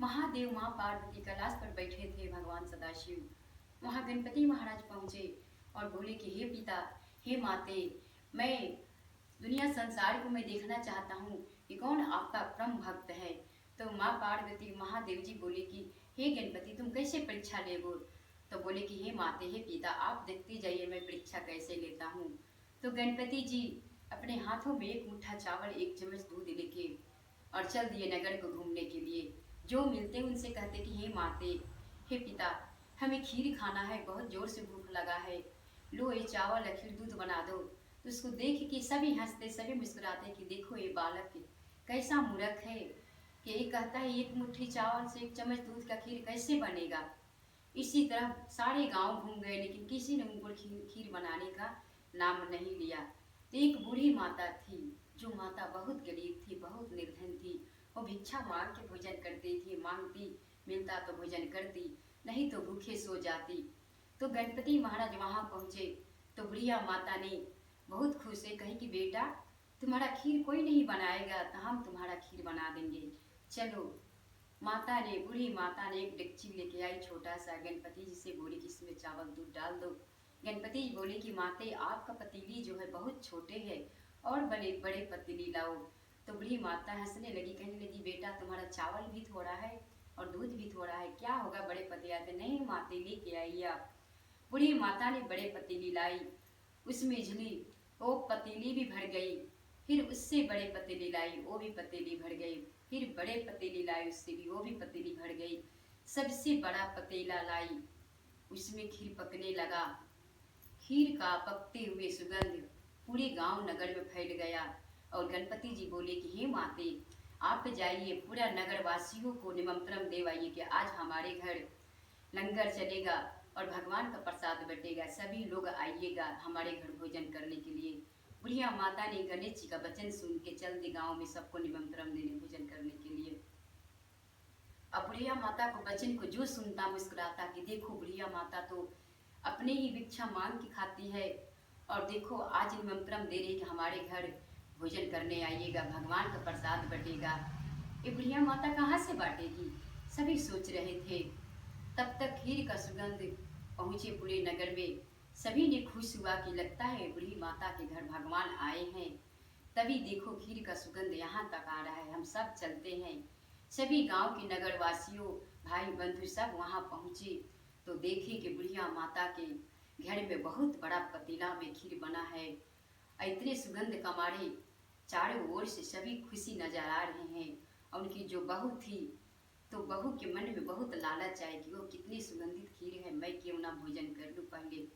महादेव माँ पार्वती कैलाश पर बैठे थे भगवान सदाशिव। वहाँ गणपति महाराज पहुँचे और बोले कि हे पिता, हे माते, मैं दुनिया संसार को मैं देखना चाहता हूँ कि कौन आपका परम भक्त है। तो माँ पार्वती महादेव जी बोले कि हे गणपति, तुम कैसे परीक्षा लेगो। तो बोले कि हे माते, हे पिता, आप देखते जाइए मैं परीक्षा कैसे लेता हूँ। तो गणपति जी अपने हाथों में एक मुट्ठा चावल, एक चम्मच दूध लेके और चल दिए नगर को घूमने के लिए। जो मिलते उनसे कहते कि हे माते, हे पिता, हमें खीर खाना है, बहुत जोर से भूख लगा है, लो ये चावल या खीर दूध बना दो। तो उसको देख के सभी हंसते, सभी मुस्कुराते कि देखो ये बालक कैसा मूर्ख है कि ये कहता है एक मुट्ठी चावल से एक चम्मच दूध का खीर कैसे बनेगा। इसी तरह सारे गांव घूम गए लेकिन किसी ने उनको खीर बनाने का नाम नहीं लिया। तो एक बूढ़ी माता थी, जो माता बहुत गरीब थी, बहुत निर्धन थी। वो भिक्षा मांग के भोजन करती थी, मांगती, मिलता तो भोजन करती, नहीं तो भूखे सो जाती। तो गणपति महाराज वहाँ पहुँचे तो बुढ़िया माता ने बहुत खुश है, कही कि बेटा, तुम्हारा खीर कोई नहीं बनाएगा तो हम तुम्हारा खीर बना देंगे, चलो। माता ने, बूढ़ी माता ने एक डेगची लेके आई छोटा सा, गणपति जी से बोली कि इसमें चावल दूध डाल दो। गणपति जी बोले कि माते, आपका पतीली जो है बहुत छोटे है, और बड़े बड़े पतीली लाओ। तो बूढ़ी माता हंसने लगी, कहने लगी बेटा, तुम्हारा चावल भी थोड़ा है और दूध भी थोड़ा है, क्या होगा बड़े पतीले आते। नहीं माते, लेके आइए आप। बूढ़ी माता ने बड़े पतीली लाई, उसमें झली, वो पतीली भी भर गई। फिर उससे बड़े पतीली लाई, वो भी पतीली भर गई। फिर बड़े पतीली लाई, उससे भी वो भी पतीली भर गई। सबसे बड़ा पतीला लाई, उसमें खीर पकने लगा। खीर का पकते हुए सुगंध पूरे गांव नगर में फैल गया। और गणपति जी बोले कि हे माते, आप जाइए पूरा नगर वासियों को निमंत्रण देवाइए कि आज हमारे घर लंगर चलेगा और भगवान का प्रसाद बटेगा, सभी लोग आइएगा हमारे घर भोजन करने के लिए। बुढ़िया माता ने गणेश जी का वचन सुन के चल दी गाँव में सबको निमंत्रण देने भोजन करने के लिए। अब बुढ़िया माता को वचन को जो सुनता मुस्कुराता कि देखो बुढ़िया माता तो अपने ही भिक्षा मांग के खाती है, और देखो आज निमंत्रण दे रही कि हमारे घर भोजन करने आइएगा, भगवान का प्रसाद बटेगा। ये बुढ़िया माता कहाँ से बांटेगी, सभी सोच रहे थे। तब तक खीर का सुगंध पहुँचे पूरे नगर में। सभी ने खुश हुआ कि लगता है बूढ़ी माता के घर भगवान आए हैं। तभी देखो खीर का सुगंध यहाँ तक आ रहा है, हम सब चलते हैं। सभी गांव के नगर वासियों, भाई बंधु सब वहाँ पहुँचे तो देखे कि बुढ़िया माता के घर में बहुत बड़ा पतीला में खीर बना है। इतने सुगंध का मारे चारों ओर से सभी खुशी नजर आ रहे हैं। और उनकी जो बहू थी, तो बहू के मन में बहुत लालच आए कि वो कितनी सुगंधित खीर है, मैं क्यों ना भोजन कर लूँ पहले।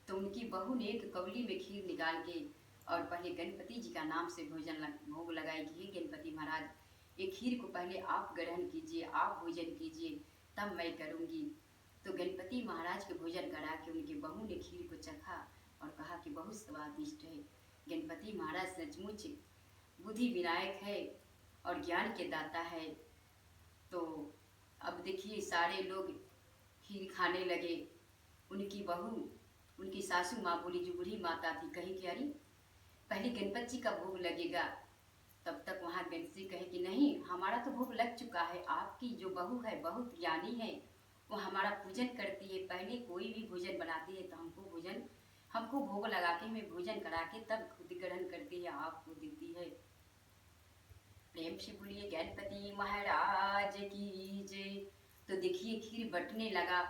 तो उनकी बहू ने एक कवली में खीर निकाल के और पहले गणपति जी का नाम से भोग लगाई कि हे गणपति महाराज, ये खीर को पहले आप ग्रहण कीजिए, आप भोजन कीजिए, तब मैं करूँगी। तो गणपति महाराज के भोजन करा के उनकी बहू ने खीर को चखा और कहा कि बहुत स्वादिष्ट है। गणपति महाराज सचमुच बुद्धि विनायक है और ज्ञान के दाता है। तो अब देखिए सारे लोग खीर खाने लगे। उनकी बहू, उनकी सासू माँ बोली, जो बूढ़ी माता थी, कही कि अरे पहले गणपति जी का भोग लगेगा। तब तक वहाँ गणपति जी कहे कि नहीं, हमारा तो भोग लग चुका है, आपकी जो बहू है बहुत ज्ञानी है, वो हमारा पूजन करती है, पहले कोई भी भोजन बनाती है तो हमको भोग लगा के, हमें भोजन करा के तब खुद ग्रहण करती है, आपको देती है। प्रेम से बोलिए गणपति महाराज की जय। तो देखिए खीर बटने लगा,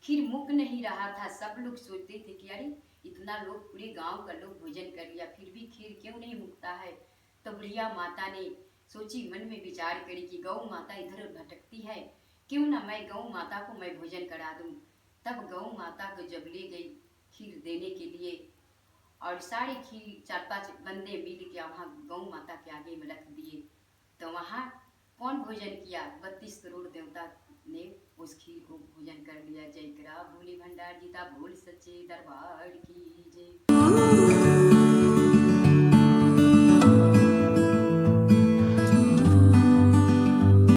खीर मुक नहीं रहा था। सब लोग सोचते थे कि अरे इतना लोग, पूरे गांव का लोग भोजन कर लिया, फिर भी खीर क्यों नहीं मुकता है। तो बुढ़िया माता ने सोची, मन में विचार करी कि गौ माता इधर भटकती है, क्यों ना मैं गौ माता को मैं भोजन करा दूं। तब गौ माता को जब ले गई खीर देने के लिए, और सारी खीर 4-5 बंदे मिल के वहाँ गौ माता के आगे में रख दिए। तो वहाँ कौन भोजन किया, 32 करोड़ देवता ने उस खीर को भोजन कर लिया। जय करा भोले भंडार गीता बोल सच्चे दरबार की जय।